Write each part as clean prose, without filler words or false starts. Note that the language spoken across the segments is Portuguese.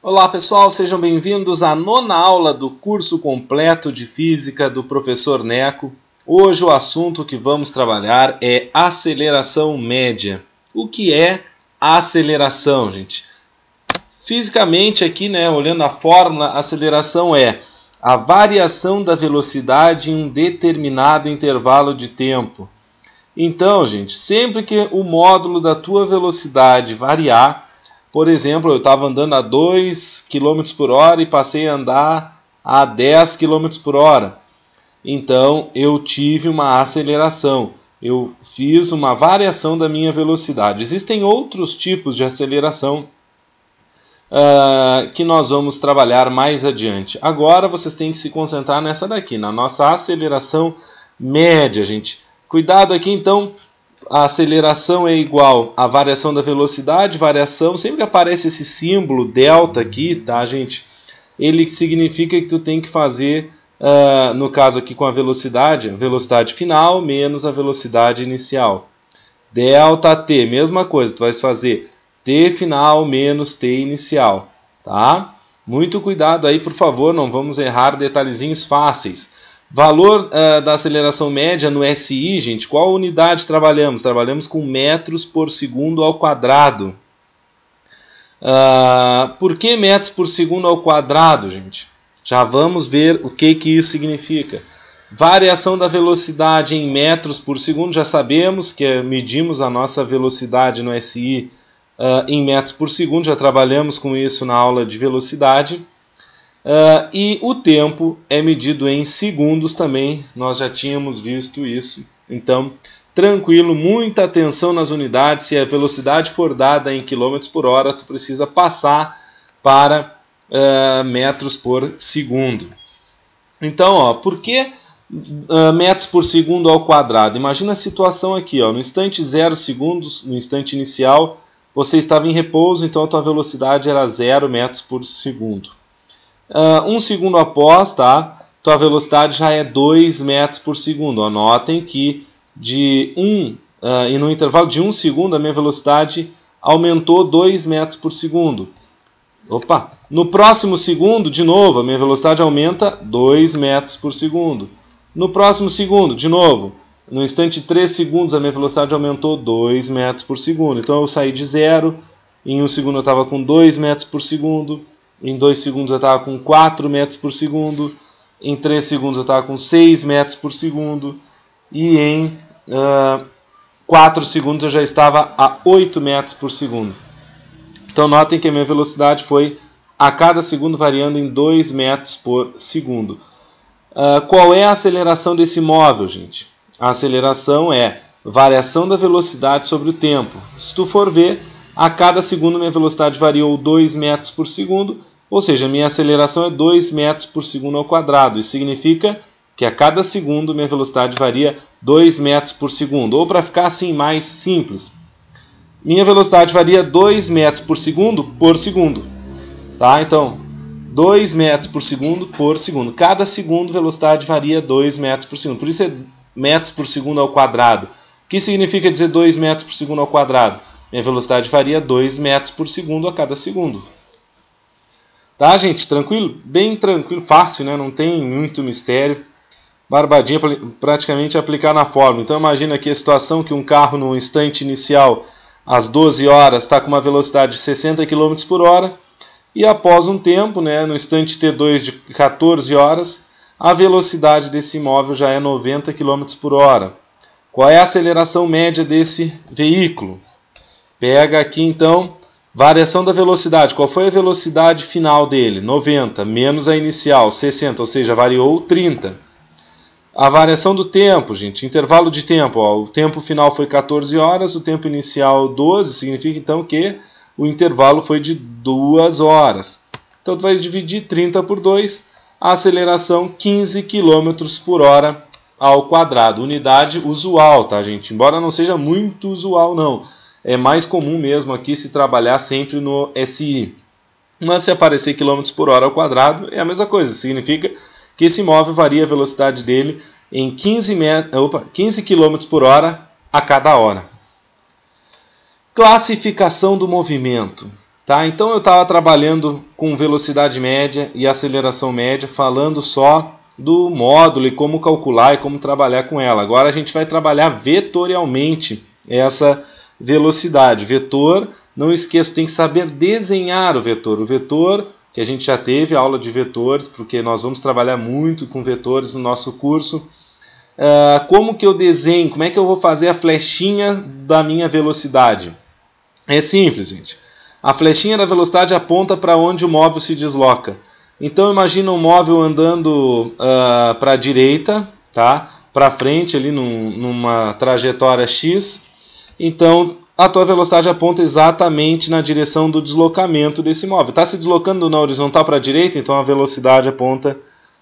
Olá pessoal, sejam bem-vindos à nona aula do curso completo de Física do professor Neco. Hoje o assunto que vamos trabalhar é aceleração média. O que é aceleração, gente? Fisicamente aqui, olhando a fórmula, a aceleração é a variação da velocidade em um determinado intervalo de tempo. Então, gente, sempre que o módulo da tua velocidade variar, por exemplo, eu estava andando a 2 km por hora e passei a andar a 10 km por hora. Então, eu tive uma aceleração. Eu fiz uma variação da minha velocidade. Existem outros tipos de aceleração que nós vamos trabalhar mais adiante. Agora, vocês têm que se concentrar nessa daqui, na nossa aceleração média, gente. Cuidado aqui, então. A aceleração é igual à variação da velocidade, variação, sempre que aparece esse símbolo delta aqui, tá, gente? Ele significa que tu tem que fazer, no caso aqui com a velocidade final menos a velocidade inicial. Delta t, mesma coisa, tu vai fazer t final menos t inicial, tá? Muito cuidado aí, por favor, não vamos errar detalhezinhos fáceis. Valor da aceleração média no SI, gente, qual unidade trabalhamos? Trabalhamos com metros por segundo ao quadrado. Por que metros por segundo ao quadrado, gente? Já vamos ver o que isso significa. Variação da velocidade em metros por segundo, já sabemos que medimos a nossa velocidade no SI em metros por segundo, já trabalhamos com isso na aula de velocidade. E o tempo é medido em segundos também, nós já tínhamos visto isso. Então, tranquilo, muita atenção nas unidades. Se a velocidade for dada em km por hora, tu precisa passar para metros por segundo. Então, por que metros por segundo ao quadrado? Imagina a situação aqui, no instante 0 segundos, no instante inicial, você estava em repouso, então a tua velocidade era 0 metros por segundo. Um segundo após, tá? Tua velocidade já é 2 metros por segundo. Anotem que e no intervalo de 1 segundo a minha velocidade aumentou 2 metros por segundo. No próximo segundo, de novo, a minha velocidade aumenta 2 metros por segundo. No próximo segundo, de novo, no instante de 3 segundos a minha velocidade aumentou 2 metros por segundo. Então eu saí de 0, em 1 segundo eu estava com 2 metros por segundo. Em 2 segundos eu estava com 4 metros por segundo. Em 3 segundos eu estava com 6 metros por segundo. E em 4 segundos eu já estava a 8 metros por segundo. Então notem que a minha velocidade foi a cada segundo variando em 2 metros por segundo. Qual é a aceleração desse móvel, gente? A aceleração é variação da velocidade sobre o tempo. Se tu for ver, a cada segundo minha velocidade variou 2 metros por segundo. Ou seja, minha aceleração é 2 metros por segundo ao quadrado. Isso significa que a cada segundo minha velocidade varia 2 metros por segundo. Ou para ficar assim mais simples, minha velocidade varia 2 metros por segundo. Tá? Então, 2 metros por segundo por segundo. Cada segundo a velocidade varia 2 metros por segundo. Por isso é metros por segundo ao quadrado. O que significa dizer 2 metros por segundo ao quadrado? Minha velocidade varia 2 metros por segundo a cada segundo. Tá, gente? Tranquilo? Bem tranquilo, fácil, né? Não tem muito mistério. Barbadinha para praticamente aplicar na fórmula. Então imagina aqui a situação que um carro no instante inicial, às 12 horas, está com uma velocidade de 60 km por hora. E após um tempo, no instante T2 de 14 horas, a velocidade desse imóvel já é 90 km por hora. Qual é a aceleração média desse veículo? Pega aqui então, variação da velocidade. Qual foi a velocidade final dele? 90, menos a inicial, 60, ou seja, variou 30. A variação do tempo, gente, intervalo de tempo. O tempo final foi 14 horas, o tempo inicial 12, significa então que o intervalo foi de 2 horas. Então tu vai dividir 30 por 2, a aceleração 15 km por hora ao quadrado. Unidade usual, tá, gente? Embora não seja muito usual, não. É mais comum mesmo aqui se trabalhar sempre no SI. Mas se aparecer km por hora ao quadrado, é a mesma coisa. Significa que esse imóvel varia a velocidade dele em 15 km por hora a cada hora. Classificação do movimento. Tá? Então eu estava trabalhando com velocidade média e aceleração média, falando só do módulo e como calcular e como trabalhar com ela. Agora a gente vai trabalhar vetorialmente essa velocidade. Vetor, não esqueça, tem que saber desenhar o vetor. O vetor, que a gente já teve aula de vetores, porque nós vamos trabalhar muito com vetores no nosso curso. Como que eu desenho? Como é que eu vou fazer a flechinha da minha velocidade? É simples, gente. A flechinha da velocidade aponta para onde o móvel se desloca. Então imagina um móvel andando para a direita, tá? Para frente, ali numa trajetória X. Então a tua velocidade aponta exatamente na direção do deslocamento desse móvel. Está se deslocando na horizontal para a direita, então a velocidade aponta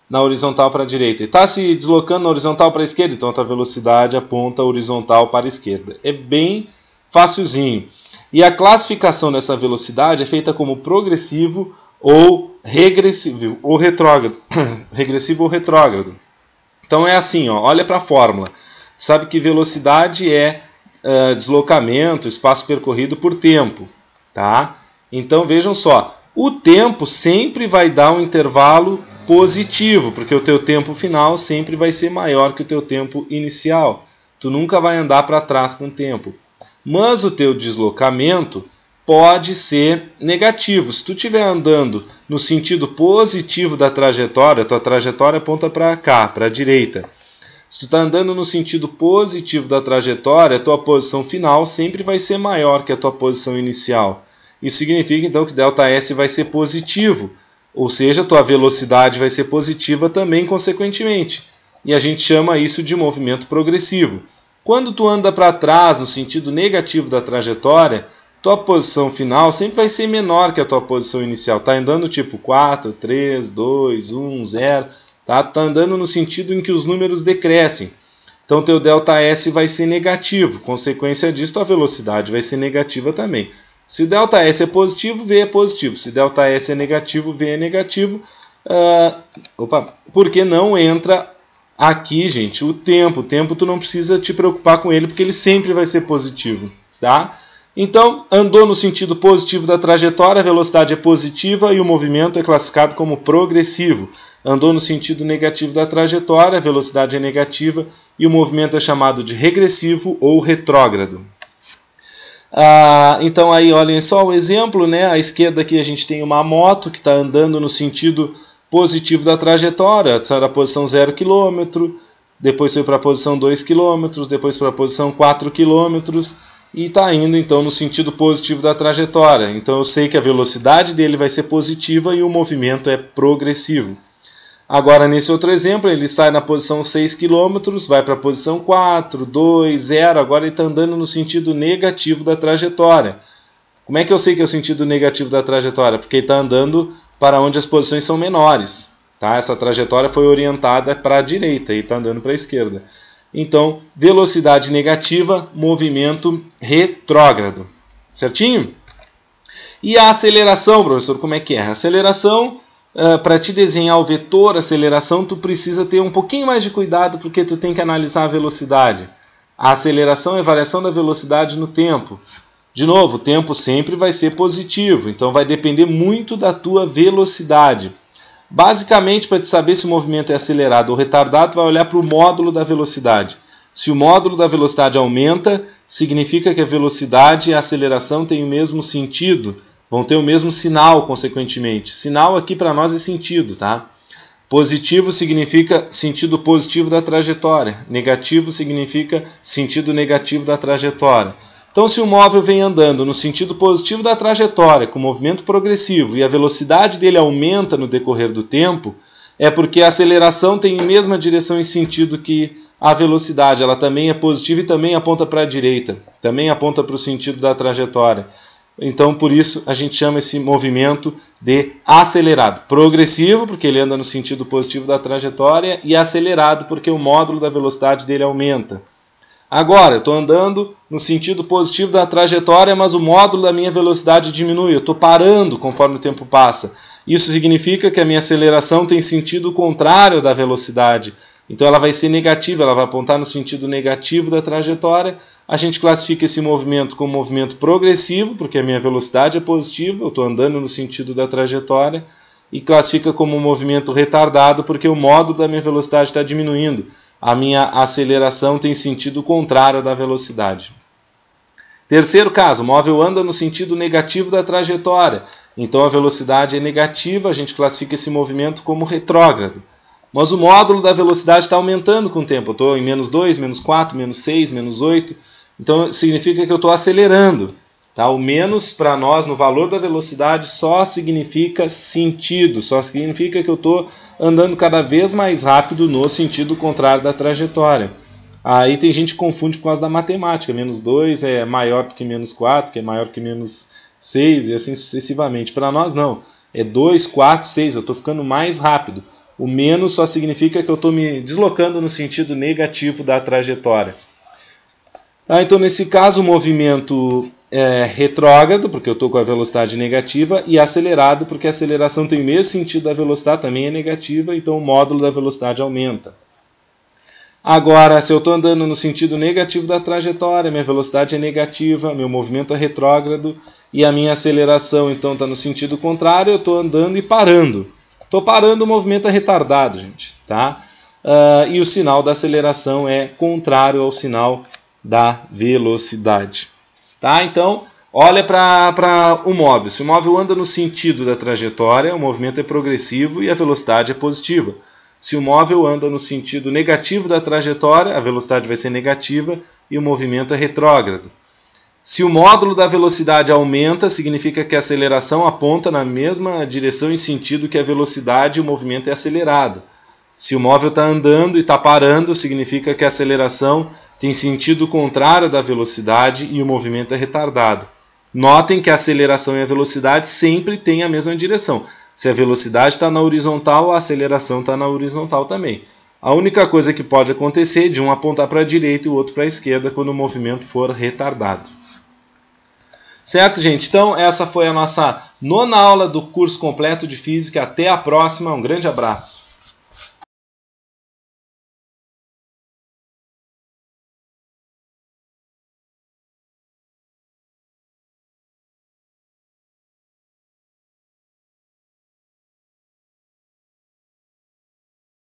na horizontal para a direita. Está se deslocando na horizontal para a esquerda, então a tua velocidade aponta horizontal para a esquerda. É bem facilzinho. E a classificação dessa velocidade é feita como progressivo ou regressivo ou retrógrado. Regressivo ou retrógrado. Então é assim, ó, olha para a fórmula. Sabe que velocidade é deslocamento, espaço percorrido por tempo. Tá? Então vejam só, o tempo sempre vai dar um intervalo positivo, porque o teu tempo final sempre vai ser maior que o teu tempo inicial. Tu nunca vai andar para trás com o tempo. Mas o teu deslocamento pode ser negativo. Se tu estiver andando no sentido positivo da trajetória, tua trajetória aponta para cá, para a direita. Se tu está andando no sentido positivo da trajetória, a tua posição final sempre vai ser maior que a tua posição inicial. Isso significa então que ΔS vai ser positivo, ou seja, a tua velocidade vai ser positiva também consequentemente. E a gente chama isso de movimento progressivo. Quando tu anda para trás no sentido negativo da trajetória, tua posição final sempre vai ser menor que a tua posição inicial. Está andando tipo 4, 3, 2, 1, 0. Tá? Tu está andando no sentido em que os números decrescem. Então teu ΔS vai ser negativo. Consequência disso, tua velocidade vai ser negativa também. Se o ΔS é positivo, V é positivo. Se ΔS é negativo, V é negativo. Porque não entra aqui, gente, o tempo. O tempo tu não precisa te preocupar com ele, porque ele sempre vai ser positivo. Tá? Então, andou no sentido positivo da trajetória, a velocidade é positiva e o movimento é classificado como progressivo. Andou no sentido negativo da trajetória, a velocidade é negativa e o movimento é chamado de regressivo ou retrógrado. Então aí olhem só o exemplo, né? À esquerda aqui a gente tem uma moto que está andando no sentido positivo da trajetória, saiu da posição 0 km, depois foi para a posição 2 km, depois para a posição 4 km e está indo então no sentido positivo da trajetória. Então eu sei que a velocidade dele vai ser positiva e o movimento é progressivo. Agora, nesse outro exemplo, ele sai na posição 6 km, vai para a posição 4, 2, 0, agora ele está andando no sentido negativo da trajetória. Como é que eu sei que é o sentido negativo da trajetória? Porque ele está andando para onde as posições são menores. Tá? Essa trajetória foi orientada para a direita e está andando para a esquerda. Então, velocidade negativa, movimento retrógrado. Certinho? E a aceleração, professor, como é que é? A aceleração... para te desenhar o vetor aceleração, tu precisa ter um pouquinho mais de cuidado, porque tu tem que analisar a velocidade. A aceleração é a variação da velocidade no tempo. De novo, o tempo sempre vai ser positivo, então vai depender muito da tua velocidade. Basicamente, para te saber se o movimento é acelerado ou retardado, tu vai olhar para o módulo da velocidade. Se o módulo da velocidade aumenta, significa que a velocidade e a aceleração têm o mesmo sentido, vão ter o mesmo sinal, consequentemente. Sinal aqui para nós é sentido, tá? Positivo significa sentido positivo da trajetória. Negativo significa sentido negativo da trajetória. Então, se o móvel vem andando no sentido positivo da trajetória, com movimento progressivo, e a velocidade dele aumenta no decorrer do tempo, é porque a aceleração tem a mesma direção e sentido que a velocidade. Ela também é positiva e também aponta para a direita. Também aponta para o sentido da trajetória. Então, por isso, a gente chama esse movimento de acelerado. Progressivo, porque ele anda no sentido positivo da trajetória, e acelerado, porque o módulo da velocidade dele aumenta. Agora, eu estou andando no sentido positivo da trajetória, mas o módulo da minha velocidade diminui. Eu estou parando conforme o tempo passa. Isso significa que a minha aceleração tem sentido contrário da velocidade. Então, ela vai ser negativa, ela vai apontar no sentido negativo da trajetória. A gente classifica esse movimento como movimento progressivo, porque a minha velocidade é positiva, eu estou andando no sentido da trajetória, e classifica como um movimento retardado, porque o módulo da minha velocidade está diminuindo. A minha aceleração tem sentido contrário da velocidade. Terceiro caso, o móvel anda no sentido negativo da trajetória, então a velocidade é negativa, a gente classifica esse movimento como retrógrado. Mas o módulo da velocidade está aumentando com o tempo, eu estou em menos 2, menos 4, menos 6, menos 8, então significa que eu estou acelerando. Tá? O menos para nós no valor da velocidade só significa sentido, só significa que eu estou andando cada vez mais rápido no sentido contrário da trajetória. Aí tem gente que confunde por causa da matemática, menos 2 é maior do que menos 4, que é maior que menos 6 e assim sucessivamente. Para nós não, é 2, 4, 6, eu estou ficando mais rápido. O menos só significa que eu estou me deslocando no sentido negativo da trajetória. Tá, então nesse caso o movimento é retrógrado, porque eu estou com a velocidade negativa, e acelerado, porque a aceleração tem o mesmo sentido da velocidade, também é negativa, então o módulo da velocidade aumenta. Agora, se eu estou andando no sentido negativo da trajetória, minha velocidade é negativa, meu movimento é retrógrado, e a minha aceleração então está no sentido contrário, eu estou andando e parando. Estou parando, o movimento é retardado, gente. Tá? E o sinal da aceleração é contrário ao sinal da velocidade. Tá? Então, olha para o móvel. Se o móvel anda no sentido da trajetória, o movimento é progressivo e a velocidade é positiva. Se o móvel anda no sentido negativo da trajetória, a velocidade vai ser negativa e o movimento é retrógrado. Se o módulo da velocidade aumenta, significa que a aceleração aponta na mesma direção e sentido que a velocidade e o movimento é acelerado. Se o móvel está andando e está parando, significa que a aceleração tem sentido contrário da velocidade e o movimento é retardado. Notem que a aceleração e a velocidade sempre têm a mesma direção. Se a velocidade está na horizontal, a aceleração está na horizontal também. A única coisa que pode acontecer é de um apontar para a direita e o outro para a esquerda quando o movimento for retardado. Certo, gente? Então, essa foi a nossa 9ª aula do curso completo de Física. Até a próxima. Um grande abraço.